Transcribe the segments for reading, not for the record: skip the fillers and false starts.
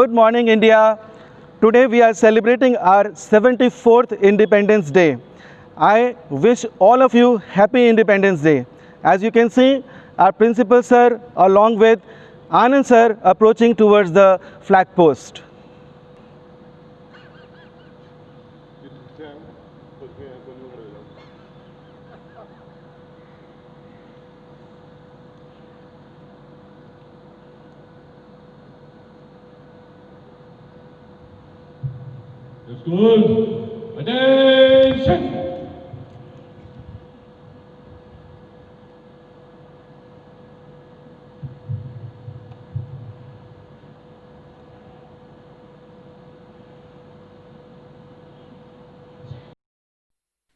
Good morning, India. Today we are celebrating our 74th Independence Day. I wish all of you happy Independence Day. As you can see, our principal sir along with Anand sir approaching towards the flag post. School, attention!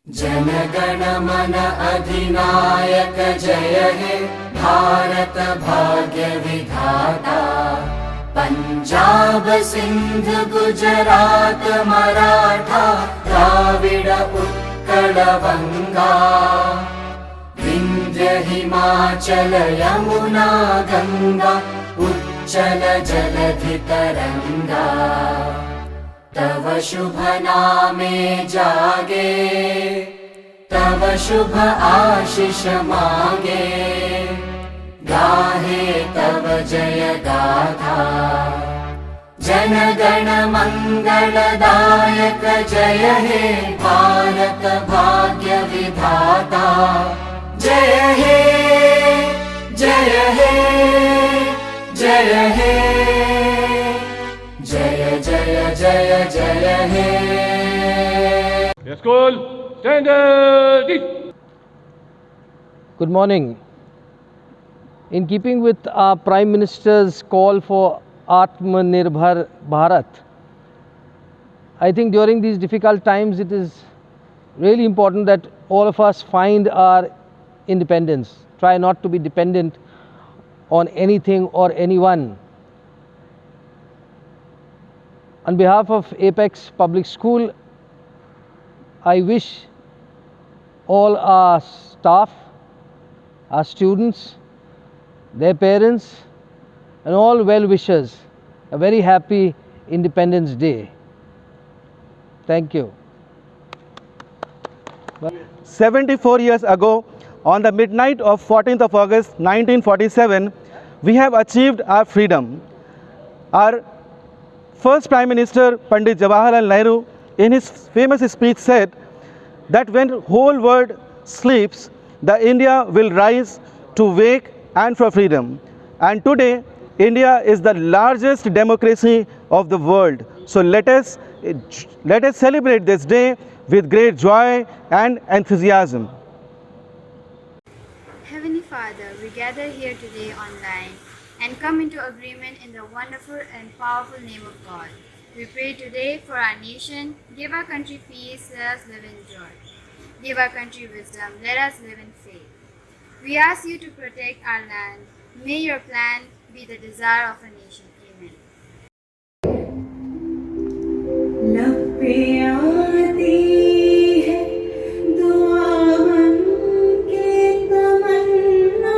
जनगण मन अधिनायक जय हे भारत भाग्य विधाता। पंजाब सिंध गुजरात मराठा द्राविड उत्कल बंगा। विंध्य हिमाचल यमुना गंगा उच्चल जलधि तरंगा। तव शुभ नामे जागे तव शुभ आशीष मांगे। गाहे तव जय गाथा जन गण मंगलदायक जय हे भारत भाग्य विधाता। जय हे जय हे जय हे जय जय जय जय हे। Yes, school, standard. Good morning. In keeping with our Prime Minister's call for Atmanirbhar Bharat, I think during these difficult times it is really important that all of us find our independence. Try not to be dependent on anything or anyone. On behalf of Apex Public School, I wish all our staff, our students, their parents and all well-wishers a very happy Independence Day. Thank you. 74 years ago, on the midnight of 14th of August 1947, we have achieved our freedom. Our first Prime Minister Pandit Jawaharlal Nehru in his famous speech said that when the whole world sleeps, the India will rise to wake and for freedom. And today, India is the largest democracy of the world. So let us celebrate this day with great joy and enthusiasm. Heavenly Father, we gather here today online and come into agreement in the wonderful and powerful name of God. We pray today for our nation. Give our country peace, let us live in joy. Give our country wisdom, let us live in faith. We ask you to protect our land. May your plan be the desire of a nation. Amen. लब पे आती है दुआ बन के तमन्ना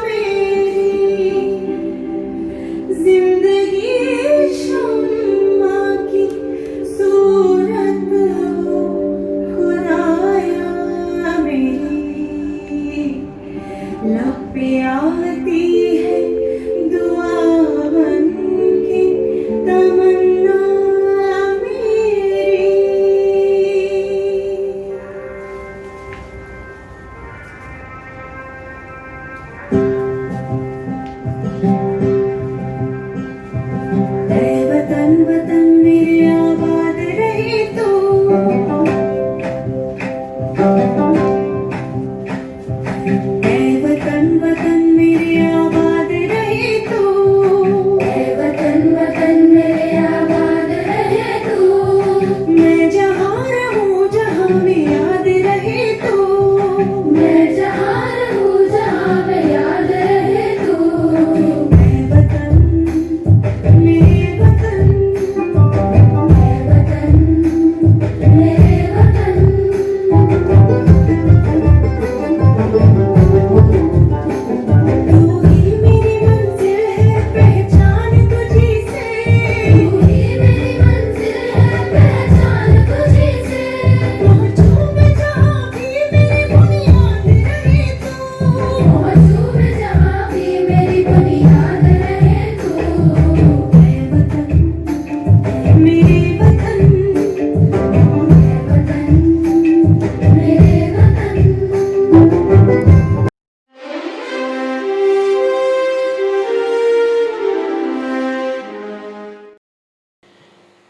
मेरी। जिंदगी शम्मा की सूरत हो खुदाया मेरी। लब पे आती है दुआ बन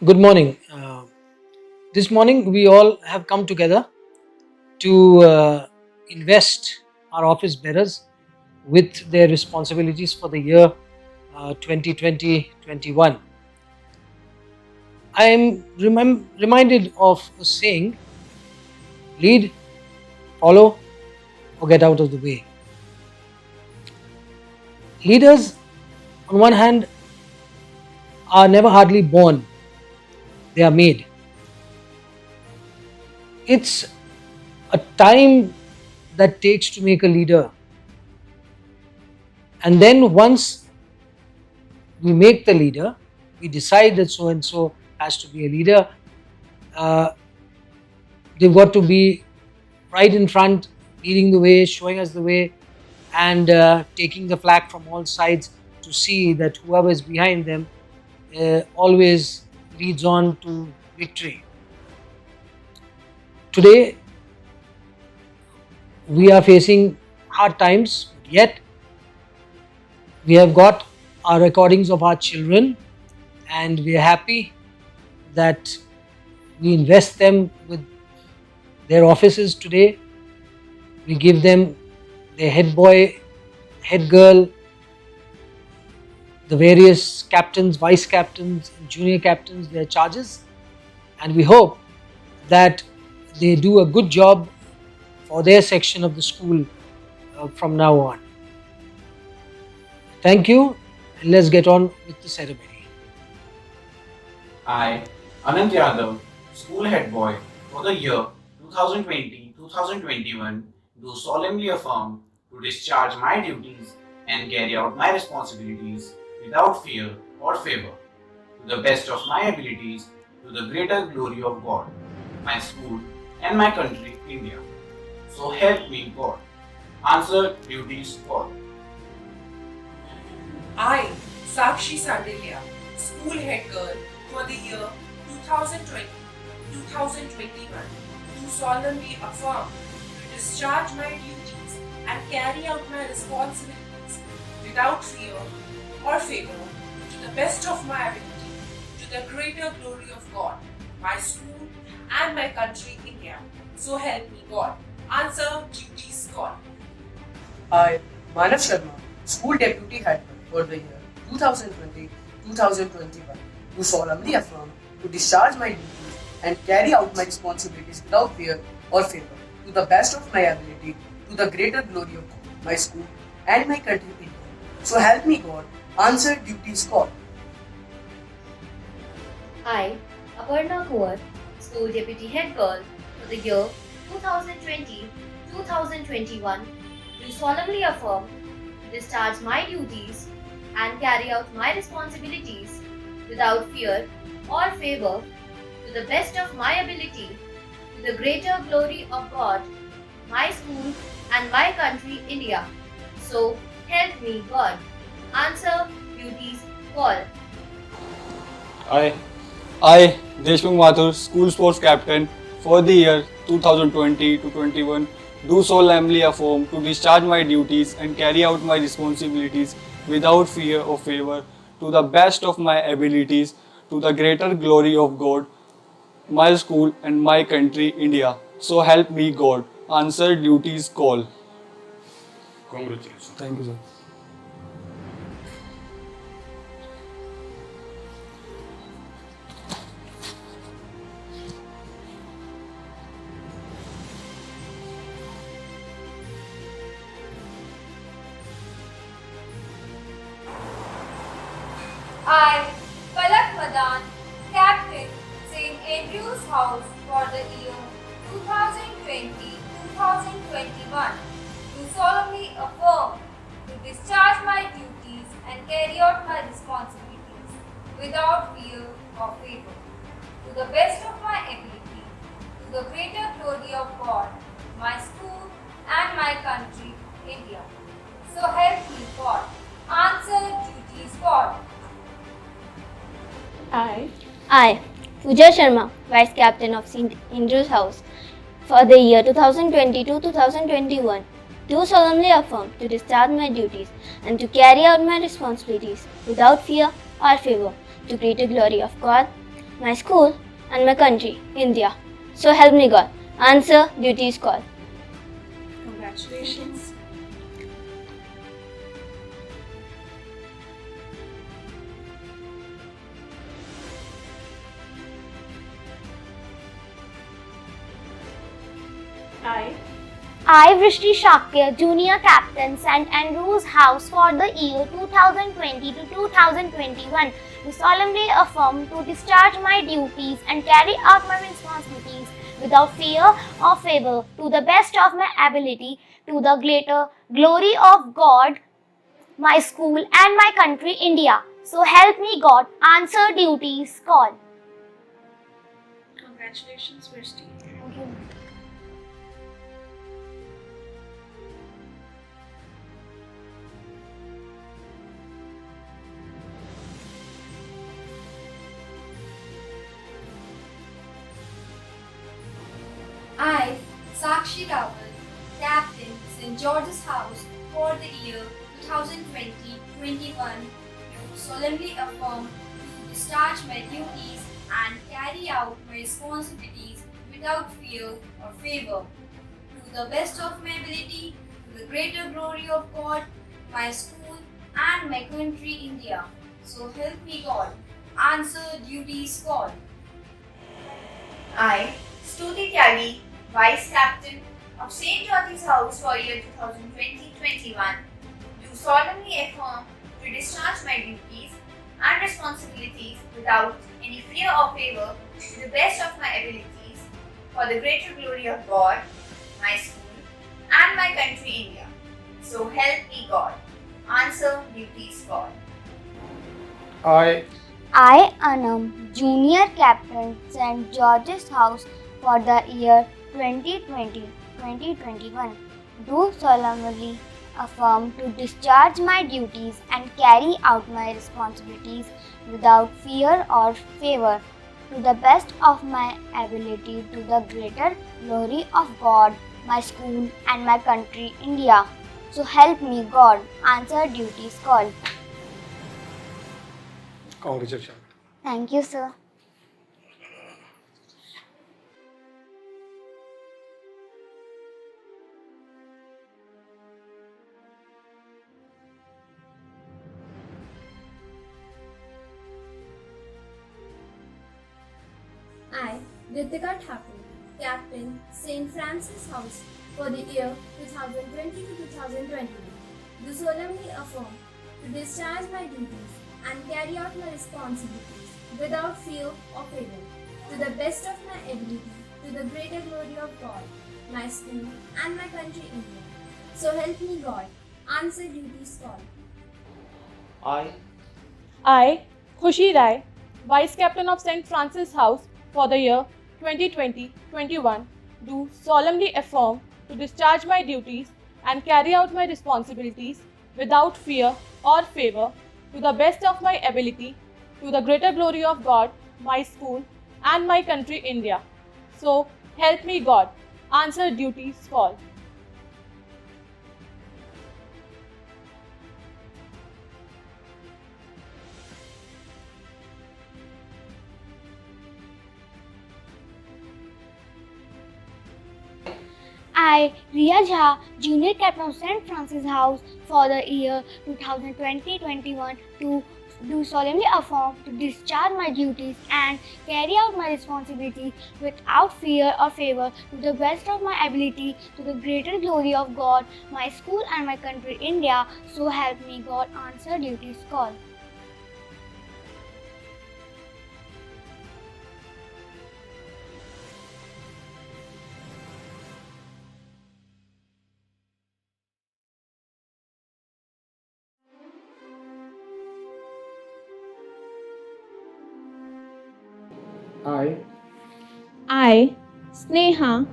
Good morning. This morning we all have come together to invest our office bearers with their responsibilities for the year 2020-21. I am reminded of a saying: lead, follow, or get out of the way. Leaders, on one hand, are never hardly born, they are made. It's a time that takes to make a leader. And then once we make the leader, we decide that so and so has to be a leader. They've got to be right in front, leading the way, showing us the way, and taking the flag from all sides to see that whoever is behind them always leads on to victory. Today, we are facing hard times, yet we have got our recordings of our children, and we are happy that we invest them with their offices today. We give them their head boy, head girl, the various captains, vice captains, and junior captains, their charges, and we hope that they do a good job for their section of the school from now on. Thank you, and let's get on with the ceremony. I, Anant Yadav, school head boy for the year 2020-2021, do solemnly affirm to discharge my duties and carry out my responsibilities without fear or favor, to the best of my abilities, to the greater glory of God, my school, and my country, India. So help me God. Answer duties called. I, Sakshi Sandilya, school head girl for the year 2020-2021, do solemnly affirm to discharge my duties and carry out my responsibilities without fear or favor, to the best of my ability, to the greater glory of God, my school, and my country, India. So help me God. Answer duties called. I, Manav Sharma, School Deputy Head for the year 2020-2021, do solemnly affirm to discharge my duties and carry out my responsibilities without fear or favor, to the best of my ability, to the greater glory of God, my school, and my country, India. So help me God. Answer duties called. I, Aparna Kaur, School Deputy Head Girl for the year 2020-2021, do solemnly affirm to discharge my duties and carry out my responsibilities without fear or favor, to the best of my ability, to the greater glory of God, my school, and my country, India. So help me God. Answer duties called. I, Deshmukh Mathur, School Sports Captain for the year 2020-21, do solemnly affirm to discharge my duties and carry out my responsibilities without fear or favor, to the best of my abilities, to the greater glory of God, my school, and my country, India. So help me God. Answer duties call. Congratulations. Thank you, sir. I, Palak Madan, Captain, St. Andrew's House for the year 2020-2021, do solemnly affirm to discharge my duties and carry out my responsibilities without fear or favor, to the best of my ability, to the greater glory of God, my school, and my country, India. So help me God. Answer duties called. I, Pooja Sharma, Vice Captain of St. Andrew's House for the year 2020-2021, do solemnly affirm to discharge my duties and to carry out my responsibilities without fear or favor, to greater glory of God, my school, and my country, India. So help me God. Answer duties call. Congratulations. I, Vrishti Shakya, Junior Captain, St. Andrew's House for the year 2020 to 2021, do solemnly affirm to discharge my duties and carry out my responsibilities without fear or favor, to the best of my ability, to the greater glory of God, my school, and my country, India. So help me God. Answer duties call. Congratulations, Vrishti. Thank you. I, Sakshi Rawal, Captain, St. George's House for the year 2020-21, do solemnly affirm to discharge my duties and carry out my responsibilities without fear or favor, to the best of my ability, to the greater glory of God, my school, and my country, India. So help me God. Answer duties call. I, Stuti Tyagi, Vice Captain of St. George's House for year 2020-21, do solemnly affirm to discharge my duties and responsibilities without any fear or favor, to the best of my abilities, for the greater glory of God, my school, and my country, India. So help me God. Answer duties call. I, Anam, Junior Captain, St. George's House for the year 2020-2021, do solemnly affirm to discharge my duties and carry out my responsibilities without fear or favor, to the best of my ability, to the greater glory of God, my school, and my country, India. So help me God. Answer duties call. congratulations. Thank you, sir. I, Ritika Thakur, Captain, St. Francis House for the year 2020 to 2021, do solemnly affirm to discharge my duties and carry out my responsibilities without fear or favor, to the best of my ability, to the greater glory of God, my school, and my country, India. So help me God. Answer duties call. I, Khushi Rai, Vice Captain of St. Francis House for the year 2020-21, do solemnly affirm to discharge my duties and carry out my responsibilities without fear or favor, to the best of my ability, to the greater glory of God, my school, and my country, India. So help me God. Answer duties call. I, Riya Jha, Junior Captain of St. Francis House for the year 2020-21, do solemnly affirm to discharge my duties and carry out my responsibility without fear or favor, to the best of my ability, to the greater glory of God, my school, and my country, India. So help me God. Answer duties call. I, Sneha,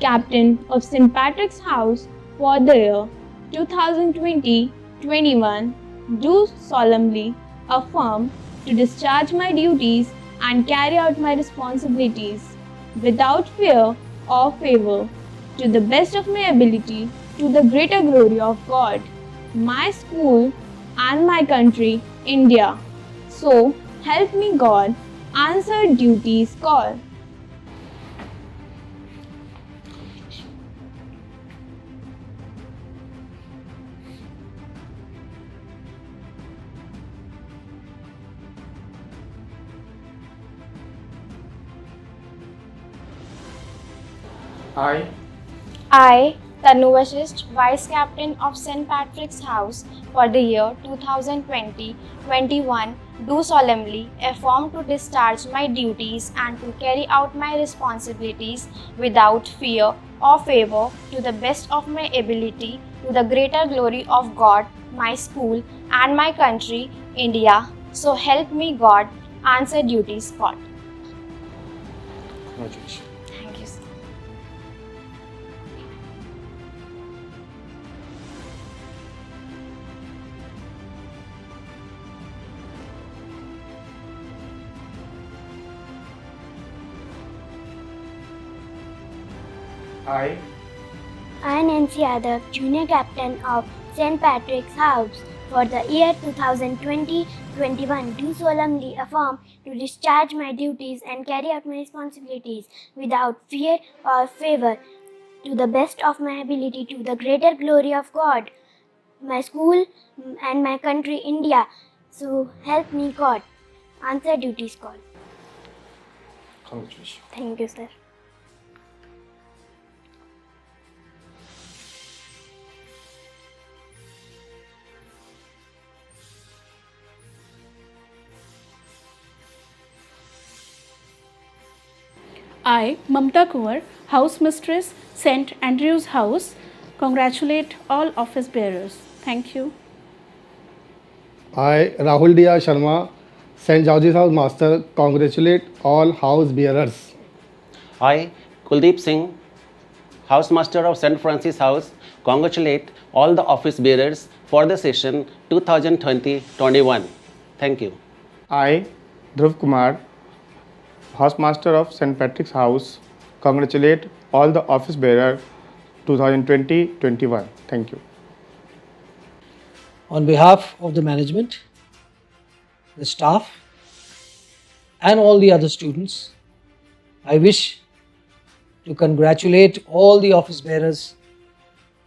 Captain of St. Patrick's House for the year 2020-21, do solemnly affirm to discharge my duties and carry out my responsibilities without fear or favor, to the best of my ability, to the greater glory of God, my school, and my country, India. So help me God. Answer duties call. I, Tanu Vashisht, Vice Captain of St. Patrick's House for the year 2020-21, do solemnly affirm to discharge my duties and to carry out my responsibilities without fear or favor to the best of my ability to the greater glory of God, my school and my country, India. So help me God. Answer duties called. Congratulations. Thank you, sir. I, Nancy Yadav, Junior Captain of St. Patrick's House for the year 2020-21, do solemnly affirm to discharge my duties and carry out my responsibilities without fear or favor to the best of my ability to the greater glory of God, my school and my country, India. So help me God. Answer duties called. Congratulations. Thank you, sir. I, Mamta Kuwar, House Mistress, St. Andrew's House, congratulate all office bearers. Thank you. I, Rahul Diya Sharma, St. George's House Master, congratulate all house bearers. I, Kuldeep Singh, Housemaster of St. Francis House, congratulate all the office bearers for the session 2020-21. Thank you. I, Dhruv Kumar, Housemaster of St. Patrick's House, congratulate all the office bearers 2020-21. Thank you. On behalf of the management, the staff, and all the other students, I wish to congratulate all the office bearers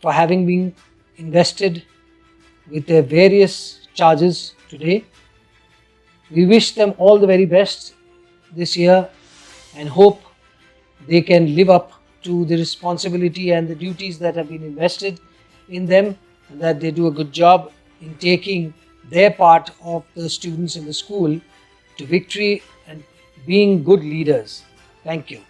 for having been invested with their various charges today. We wish them all the very best this year and hope they can live up to the responsibility and the duties that have been invested in them, and that they do a good job in taking their part of the students in the school to victory and being good leaders. Thank you.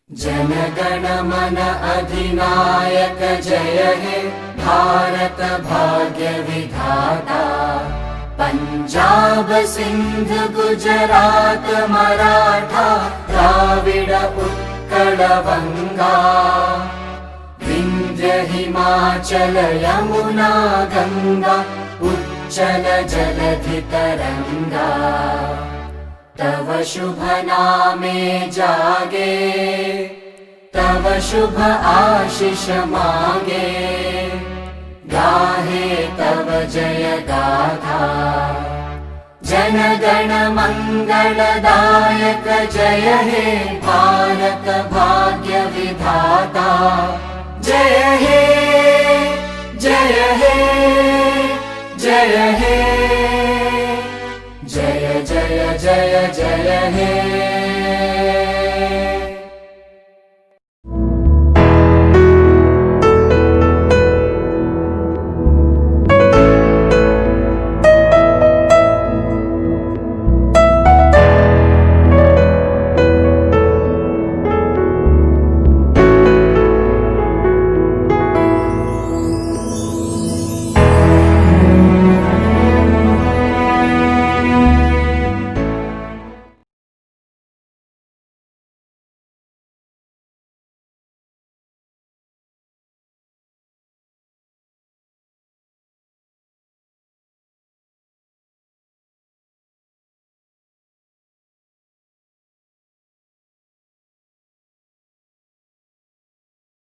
जनगण मन अधिनायक जय हे भारत भाग्य विधाता पंजाब सिंध गुजरात मराठा द्राविड उत्कल बंगा विंध्य हिमाचल यमुना गंगा उच्चल जलधि तरंगा तव शुभ नामे जागे तव शुभ आशीष मांगे गाहे तव जय गाथा जन गण मंगलदायक जय हे भारत भाग्य विधाता जय हे जय हे जय हे जय जय जय जय हे